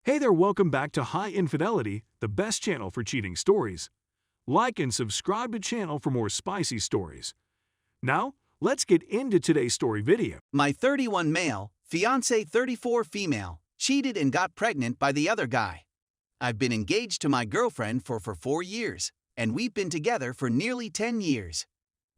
Hey there, welcome back to High Infidelity, the best channel for cheating stories. Like and subscribe to channel for more spicy stories. Now, let's get into today's story video. My 31 male, fiancé 34 female, cheated and got pregnant by the other guy. I've been engaged to my girlfriend for 4 years, and we've been together for nearly 10 years.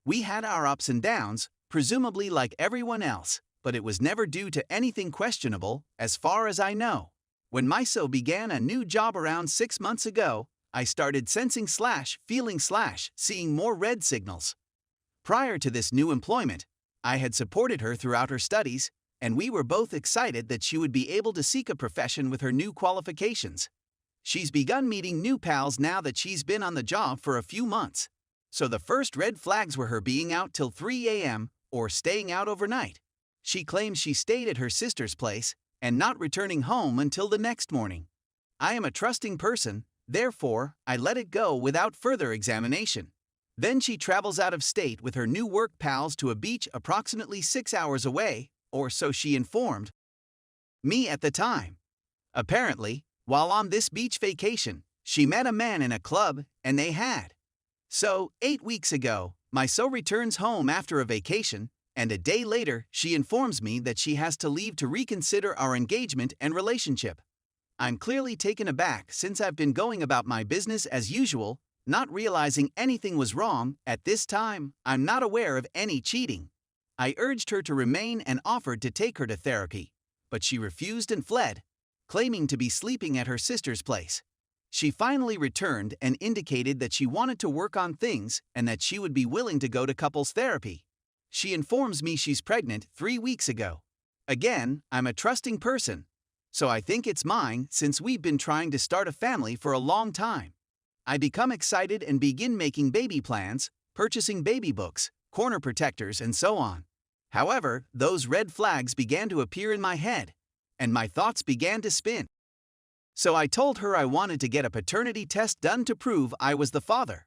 We had our ups and downs, presumably like everyone else, but it was never due to anything questionable, as far as I know. When Miso began a new job around 6 months ago, I started sensing / feeling / seeing more red signals. Prior to this new employment, I had supported her throughout her studies, and we were both excited that she would be able to seek a profession with her new qualifications. She's begun meeting new pals now that she's been on the job for a few months. So the first red flags were her being out till 3 a.m. or staying out overnight. She claims she stayed at her sister's place and not returning home until the next morning. I am a trusting person, therefore, I let it go without further examination. Then she travels out of state with her new work pals to a beach approximately 6 hours away, or so she informed me at the time. Apparently, while on this beach vacation, she met a man in a club, and they had. So, 8 weeks ago, Miso returns home after a vacation, and a day later, she informs me that she has to leave to reconsider our engagement and relationship. I'm clearly taken aback since I've been going about my business as usual, not realizing anything was wrong. At this time, I'm not aware of any cheating. I urged her to remain and offered to take her to therapy, but she refused and fled, claiming to be sleeping at her sister's place. She finally returned and indicated that she wanted to work on things and that she would be willing to go to couples therapy. She informs me she's pregnant 3 weeks ago. Again, I'm a trusting person, so I think it's mine since we've been trying to start a family for a long time. I become excited and begin making baby plans, purchasing baby books, corner protectors, and so on. However, those red flags began to appear in my head, and my thoughts began to spin. So I told her I wanted to get a paternity test done to prove I was the father.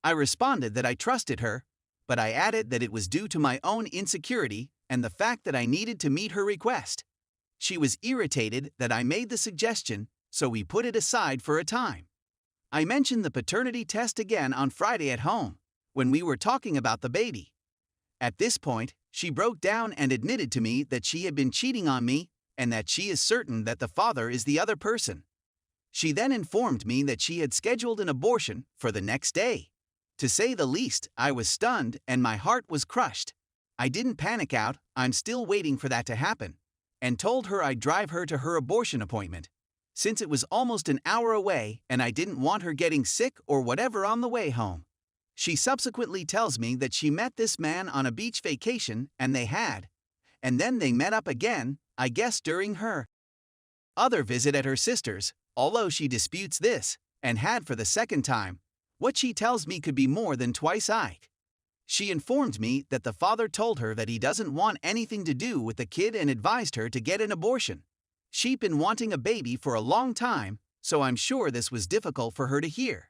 I responded that I trusted her, but I added that it was due to my own insecurity and the fact that I needed to meet her request. She was irritated that I made the suggestion, so we put it aside for a time. I mentioned the paternity test again on Friday at home, when we were talking about the baby. At this point, she broke down and admitted to me that she had been cheating on me and that she is certain that the father is the other person. She then informed me that she had scheduled an abortion for the next day. To say the least, I was stunned and my heart was crushed. I didn't panic out, I'm still waiting for that to happen, and told her I'd drive her to her abortion appointment, since it was almost an hour away and I didn't want her getting sick or whatever on the way home. She subsequently tells me that she met this man on a beach vacation and then they met up again, I guess during her other visit at her sister's, although she disputes this, and had for the second time, what she tells me could be more than twice. She informed me that the father told her that he doesn't want anything to do with the kid and advised her to get an abortion. She'd been wanting a baby for a long time, so I'm sure this was difficult for her to hear.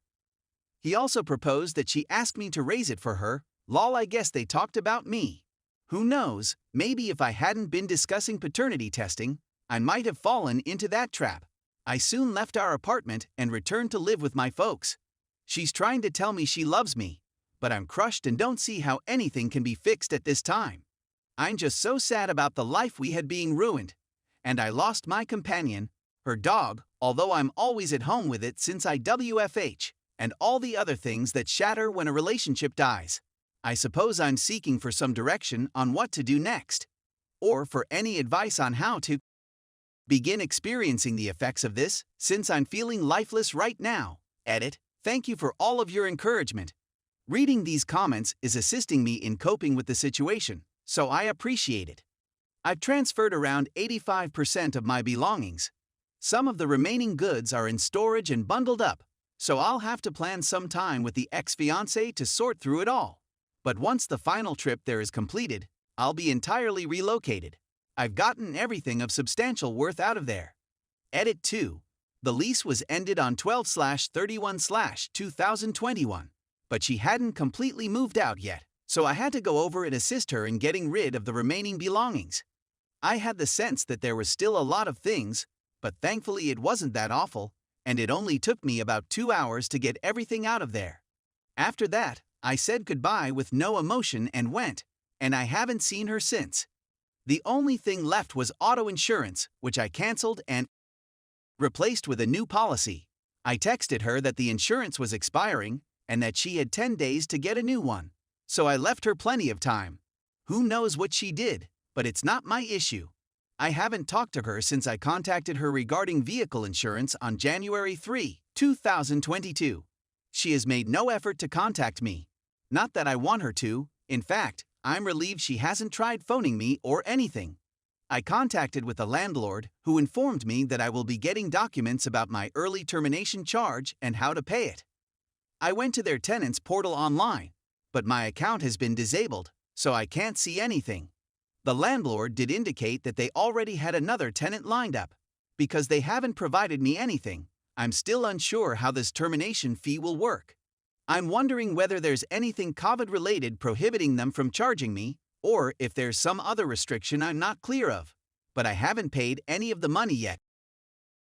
He also proposed that she ask me to raise it for her. Lol, I guess they talked about me. Who knows, maybe if I hadn't been discussing paternity testing, I might have fallen into that trap. I soon left our apartment and returned to live with my folks. She's trying to tell me she loves me, but I'm crushed and don't see how anything can be fixed at this time. I'm just so sad about the life we had being ruined. And I lost my companion, her dog, although I'm always at home with it since I WFH, and all the other things that shatter when a relationship dies. I suppose I'm seeking for some direction on what to do next, or for any advice on how to begin experiencing the effects of this, since I'm feeling lifeless right now. Edit. Thank you for all of your encouragement. Reading these comments is assisting me in coping with the situation, so I appreciate it. I've transferred around 85% of my belongings. Some of the remaining goods are in storage and bundled up, so I'll have to plan some time with the ex-fiancé to sort through it all. But once the final trip there is completed, I'll be entirely relocated. I've gotten everything of substantial worth out of there. Edit 2. The lease was ended on 12/31/2021, but she hadn't completely moved out yet, so I had to go over and assist her in getting rid of the remaining belongings. I had the sense that there was still a lot of things, but thankfully it wasn't that awful, and it only took me about 2 hours to get everything out of there. After that, I said goodbye with no emotion and went, and I haven't seen her since. The only thing left was auto insurance, which I canceled and replaced with a new policy. I texted her that the insurance was expiring and that she had 10 days to get a new one, so I left her plenty of time. Who knows what she did, but it's not my issue. I haven't talked to her since I contacted her regarding vehicle insurance on January 3, 2022. She has made no effort to contact me. Not that I want her to, in fact, I'm relieved she hasn't tried phoning me or anything. I contacted with the landlord, who informed me that I will be getting documents about my early termination charge and how to pay it. I went to their tenants portal online, but my account has been disabled, so I can't see anything. The landlord did indicate that they already had another tenant lined up. Because they haven't provided me anything, I'm still unsure how this termination fee will work. I'm wondering whether there's anything COVID-related prohibiting them from charging me, or if there's some other restriction I'm not clear of. But I haven't paid any of the money yet.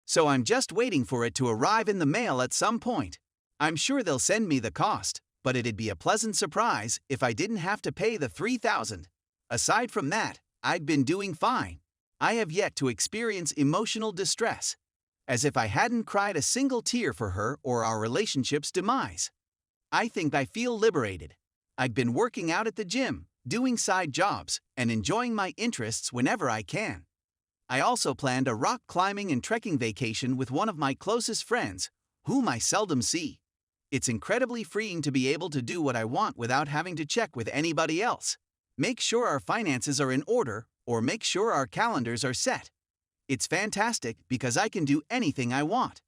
So I'm just waiting for it to arrive in the mail at some point. I'm sure they'll send me the cost, but it'd be a pleasant surprise if I didn't have to pay the $3,000. Aside from that, I'd been doing fine. I have yet to experience emotional distress, as if I hadn't cried a single tear for her or our relationship's demise. I think I feel liberated. I've been working out at the gym, doing side jobs, and enjoying my interests whenever I can. I also planned a rock climbing and trekking vacation with one of my closest friends, whom I seldom see. It's incredibly freeing to be able to do what I want without having to check with anybody else. Make sure our finances are in order, or make sure our calendars are set. It's fantastic because I can do anything I want.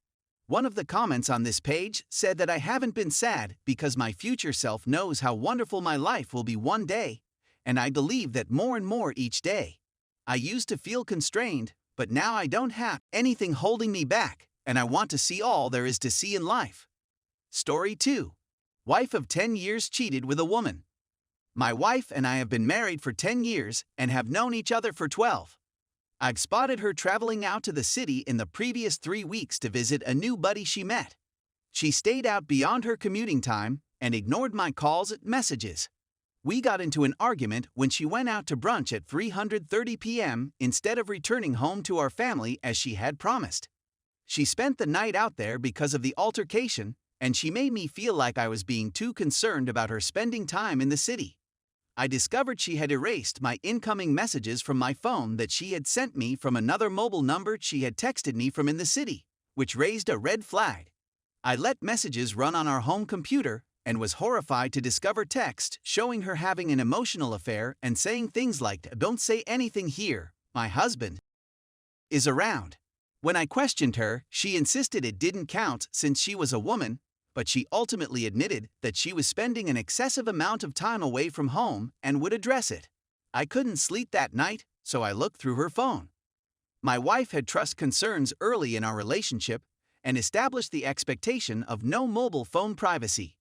One of the comments on this page said that I haven't been sad because my future self knows how wonderful my life will be one day, and I believe that more and more each day. I used to feel constrained, but now I don't have anything holding me back, and I want to see all there is to see in life. Story 2. Wife of 10 years cheated with a woman. My wife and I have been married for 10 years and have known each other for 12. I've spotted her traveling out to the city in the previous 3 weeks to visit a new buddy she met. She stayed out beyond her commuting time and ignored my calls and messages. We got into an argument when she went out to brunch at 3:30 p.m. instead of returning home to our family as she had promised. She spent the night out there because of the altercation, and she made me feel like I was being too concerned about her spending time in the city. I discovered she had erased my incoming messages from my phone that she had sent me from another mobile number she had texted me from in the city, which raised a red flag. I let messages run on our home computer and was horrified to discover text showing her having an emotional affair and saying things like, "Don't say anything here, my husband is around." When I questioned her, she insisted it didn't count since she was a woman, but she ultimately admitted that she was spending an excessive amount of time away from home and would address it. I couldn't sleep that night, so I looked through her phone. My wife had trust concerns early in our relationship and established the expectation of no mobile phone privacy.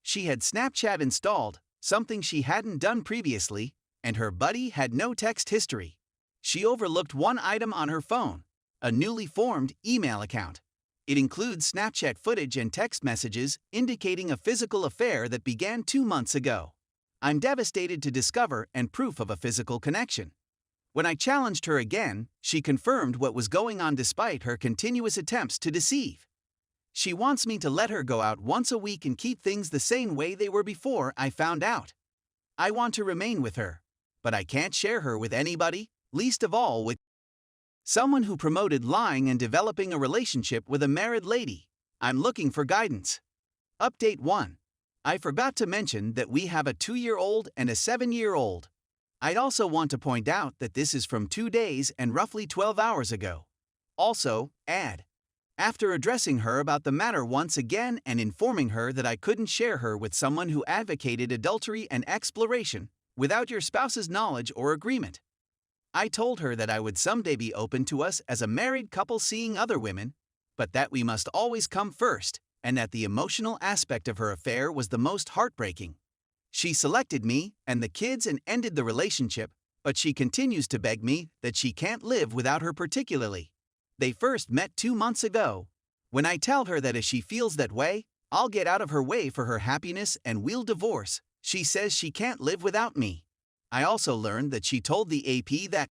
She had Snapchat installed, something she hadn't done previously, and her buddy had no text history. She overlooked one item on her phone, a newly formed email account. It includes Snapchat footage and text messages indicating a physical affair that began 2 months ago. I'm devastated to discover and proof of a physical connection. When I challenged her again, she confirmed what was going on despite her continuous attempts to deceive. She wants me to let her go out once a week and keep things the same way they were before I found out. I want to remain with her, but I can't share her with anybody, least of all with someone who promoted lying and developing a relationship with a married lady. I'm looking for guidance. Update 1. I forgot to mention that we have a 2-year-old and a 7-year-old. I'd also want to point out that this is from 2 days and roughly 12 hours ago. Also, add. After addressing her about the matter once again and informing her that I couldn't share her with someone who advocated adultery and exploration without your spouse's knowledge or agreement. I told her that I would someday be open to us as a married couple seeing other women, but that we must always come first, and that the emotional aspect of her affair was the most heartbreaking. She selected me and the kids and ended the relationship, but she continues to beg me that she can't live without her particularly. They first met 2 months ago. When I tell her that if she feels that way, I'll get out of her way for her happiness and we'll divorce, she says she can't live without me. I also learned that she told the AP that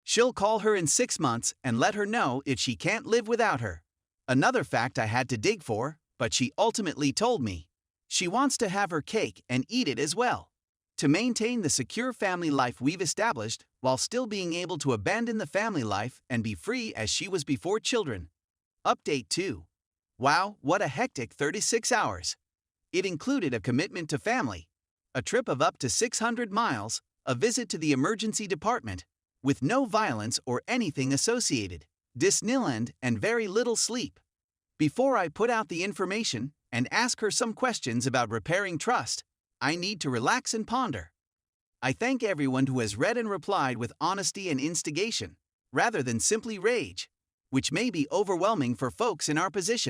she'll call her in 6 months and let her know if she can't live without her. Another fact I had to dig for, but she ultimately told me. She wants to have her cake and eat it as well. To maintain the secure family life we've established while still being able to abandon the family life and be free as she was before children. Update 2. Wow, what a hectic 36 hours. It included a commitment to family, a trip of up to 600 miles, a visit to the emergency department, with no violence or anything associated, Disneyland, and very little sleep. Before I put out the information and ask her some questions about repairing trust, I need to relax and ponder. I thank everyone who has read and replied with honesty and instigation, rather than simply rage, which may be overwhelming for folks in our position.